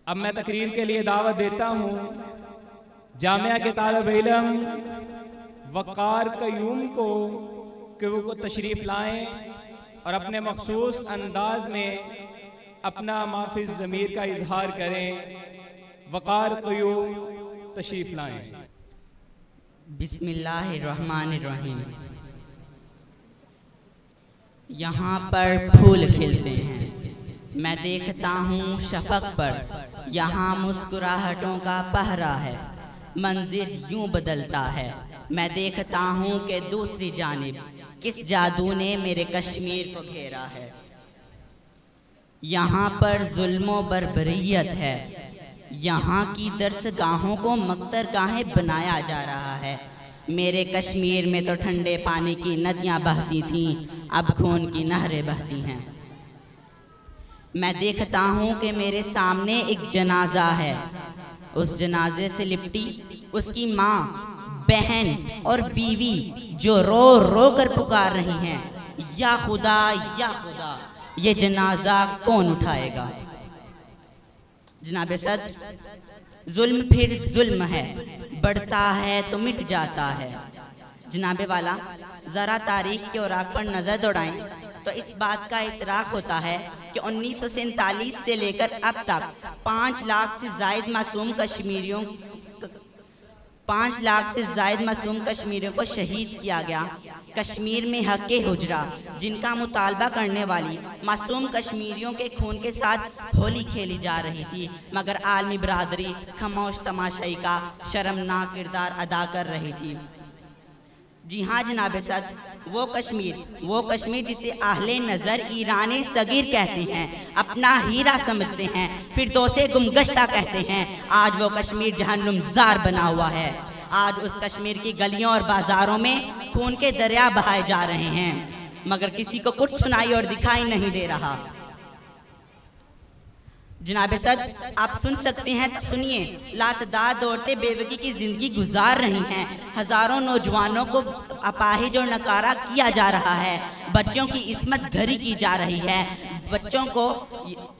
अब मैं तकरीर के लिए दावत देता हूँ जामिया के तालिब इल्म वक़ार क़य्यूम को कि वो तशरीफ़ लाएँ और अपने मखसूस अंदाज में अपना माफिज़ ज़मीर का इजहार करें। वक़ार क़य्यूम तशरीफ़ लाएँ। बिस्मिल्लाहिर्रहमानिर्रहीम। यहाँ पर फूल खिलते हैं, मैं देखता हूँ शफ़क़ पर, यहाँ मुस्कुराहटों का पहरा है, मंज़िर यूँ बदलता है। मैं देखता हूँ कि दूसरी जानिब किस जादू ने मेरे कश्मीर को घेरा है। यहाँ पर जुल्म बर्बरियत है, यहाँ की दरसगाहों को मक्तरगाहें बनाया जा रहा है। मेरे कश्मीर में तो ठंडे पानी की नदियाँ बहती थीं, अब खून की नहरें बहती हैं। मैं देखता हूँ कि मेरे सामने एक जनाजा है, उस जनाजे से लिपटी उसकी माँ, बहन और बीवी जो रो रो कर पुकार रही हैं, या खुदा या खुदा, ये जनाजा कौन उठाएगा। जनाबे सद, जुल्म फिर जुल्म है, बढ़ता है तो मिट जाता है। जनाबे वाला, ज़रा तारीख के औराक पर नज़र दौड़ाएं तो इस बात का इतराफ़ होता है कि 1947 से लेकर अब तक 5 लाख से ज़ायद मासूम कश्मीरियों को शहीद किया गया। कश्मीर में हक़ हुजरा, जिनका मुतालबा करने वाली मासूम कश्मीरियों के खून के साथ होली खेली जा रही थी, मगर आलमी बरादरी खामोश तमाशाई का शर्मनाक किरदार अदा कर रही थी। जी हाँ जनाब सद, वो कश्मीर जिसे आहले नज़र ईरान सगीर कहते हैं, अपना हीरा समझते हैं, फिरदौसे गुमगश्ता कहते हैं, आज वो कश्मीर जहन्नुमज़ार बना हुआ है। आज उस कश्मीर की गलियों और बाज़ारों में खून के दरिया बहाए जा रहे हैं, मगर किसी को कुछ सुनाई और दिखाई नहीं दे रहा। जनाब सद, आप सुन सकते हैं तो सुनिए। लातदाद औरतें बेवकी की ज़िंदगी गुजार रही हैं, हज़ारों नौजवानों को अपाहिज और नकारा किया जा रहा है, बच्चों की इस्मत घरी की जा रही है,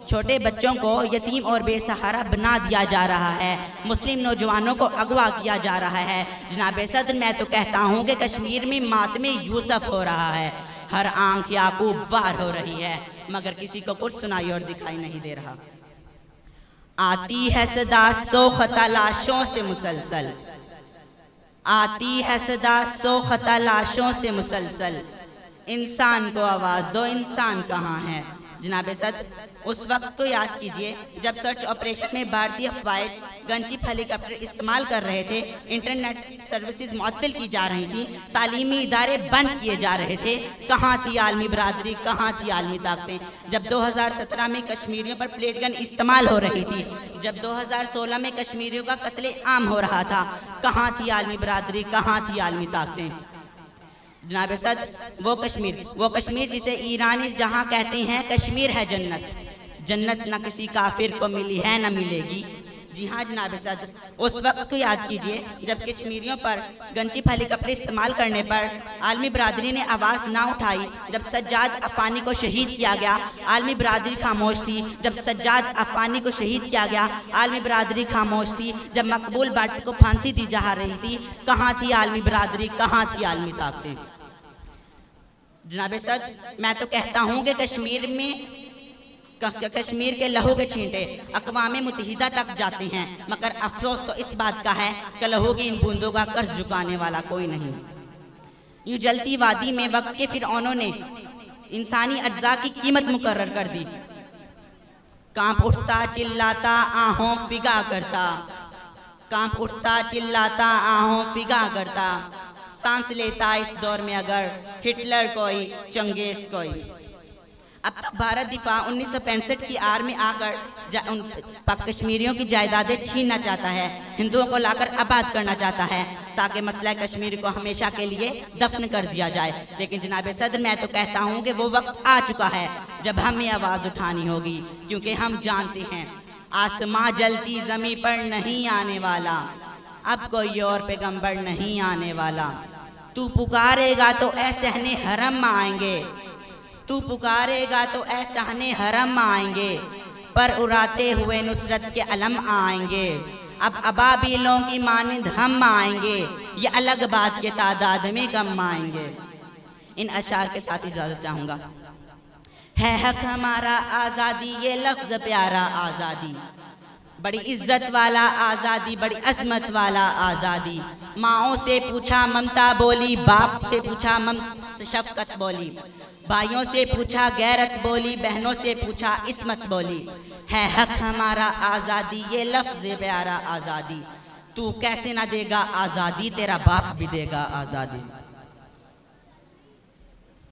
छोटे बच्चों को यतीम और बेसहारा बना दिया जा रहा है, मुस्लिम नौजवानों को अगवा किया जा रहा है। जनाब सद, मैं तो कहता हूँ कि कश्मीर में मातमे यूसुफ हो रहा है, हर आंख याकूब वार हो रही है, मगर किसी को कुछ सुनाई और दिखाई नहीं दे रहा। आती है सदा सो खता लाशों से मुसलसल, आती है सदा सो खता लाशों से मुसलसल, इंसान को आवाज़ दो, इंसान कहाँ है। जनाब सद, उस वक्त को याद कीजिए जब सर्च ऑपरेशन में भारतीय अफवाज गनचिप हेलीकॉप्टर इस्तेमाल कर रहे थे, इंटरनेट सर्विसेज मुअत्तल की जा रही थी, तालीमी इदारे बंद किए जा रहे थे। कहाँ थी आलमी बरादरी, कहाँ थी आलमी ताकतें। जब 2017 में कश्मीरियों पर प्लेट गन इस्तेमाल हो रही थी, जब 2016 में कश्मीरियों का कत्ले आम हो रहा था, कहाँ थी आलमी बरादरी, कहाँ थी आलमी ताकतें। जनाब सद, वो कश्मीर जिसे ईरानी जहाँ कहते हैं कश्मीर है जन्नत, जन्नत न किसी काफिर को मिली है न मिलेगी। जी हाँ जनाब सद, उस वक्त को याद कीजिए जब कश्मीरियों पर गनचिप हेलीकॉप्टर इस्तेमाल करने पर आलमी बरादरी ने आवाज़ ना उठाई। जब सज्जाद अफ़ानी को शहीद किया गया, आलमी बरादरी खामोश थी। जब सज्जाद अफ़ानी को शहीद किया गया, आलमी बरादरी खामोश थी। जब मकबूल भट्ट को फांसी दी जा रही थी, कहाँ थी आलमी बरादरी, कहाँ थी आलमी ताकतें। जनाब सद, मैं तो कहता हूँ कि कश्मीर के लहू के छींटे अक़वाम मुत्तहिदा तक जाते हैं, मगर अफसोस तो इस बात का है कि लहू की इन बूंदों का कर्ज चुकाने वाला कोई नहीं। यूँ जलती वादी में वक्त के फिरौनों ने इंसानी अज्जा की कीमत मुकर्रर कर दी। कांप उठता चिल्लाता आहों फिगा करता, कांप उठता चिल्लाता आहों फिगा करता, सांस लेता इस दौर में अगर हिटलर कोई, चंगेज कोई। अब तक भारत दिफा 1965 की आड़ में आकर कश्मीरियों की जायदादें छीनना चाहता है, हिंदुओं को लाकर आबाद करना चाहता है, ताकि मसला कश्मीर को हमेशा के लिए दफन कर दिया जाए। लेकिन जनाब सदर, मैं तो कहता हूँ कि वो वक्त आ चुका है जब हमें आवाज़ उठानी होगी, क्योंकि हम जानते हैं आसमां जलती ज़मीं पर नहीं आने वाला, अब कोई और पैगंबर नहीं आने वाला। तू पुकारेगा तो ऐ सहने हरम आएंगे, तू पुकारेगा तो ऐ सहने हरम आएंगे, पर उड़ाते हुए नुसरत के अलम आएंगे। अब अबाबीलों की मानिंद हम आएंगे, ये अलग बात के तादाद में कम आएंगे। इन अशार के साथ इजाजत चाहूँगा। है हक हमारा आज़ादी, ये लफ्ज़ प्यारा आज़ादी, बड़ी इज्जत वाला आज़ादी, बड़ी अजमत वाला आज़ादी। माओं से पूछा ममता बोली, बाप से पूछा शफकत बोली, भाइयों से पूछा गैरत बोली, बहनों से पूछा इस्मत बोली। है हक हमारा आज़ादी, ये लफ्ज़ प्यारा आज़ादी, तू कैसे ना देगा आज़ादी, तेरा बाप भी देगा आज़ादी।